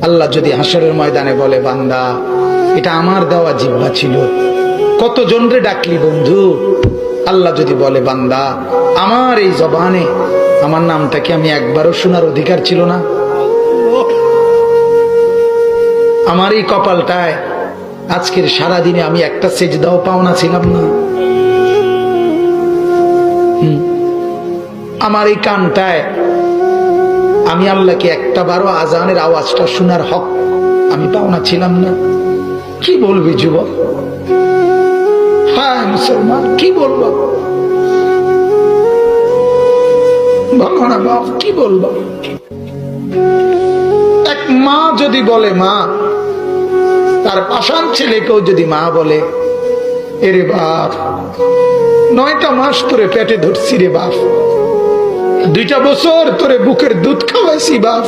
আল্লাহ যদি হাসরের ময়দানে বলে, বান্দা এটা আমার দেওয়া জিহ্বা ছিল, কতজন রে ডাকলি বন্ধু। আল্লাহ যদি বলে, বান্দা আমার এই জবানে আমার নামটা কি আমি একবারও শোনার অধিকার ছিল না? আমার এই কপালটায় আজকের সারাদিনে আমি একটা সেজদাও পাওনা ছিলাম না? আমার এই কানটায় আমি আল্লাহকে একটা বারো আজানের আওয়াজটা শোনার হক আমি পাওনা ছিলাম না? কি বলবি যুবক? হ্যাঁ মুসলমান, কি বলবো? বলো না বাপ, কি বলবো? এক মা যদি বলে, মা তার পাষাণ ছেলেকেও যদি মা বলে, এরে বাপ 9টা মাস তোরে পেটে ধরছি রে বাপ, 2টা বছর তোরে বুকের দুধ খাওয়াইছি বাপ,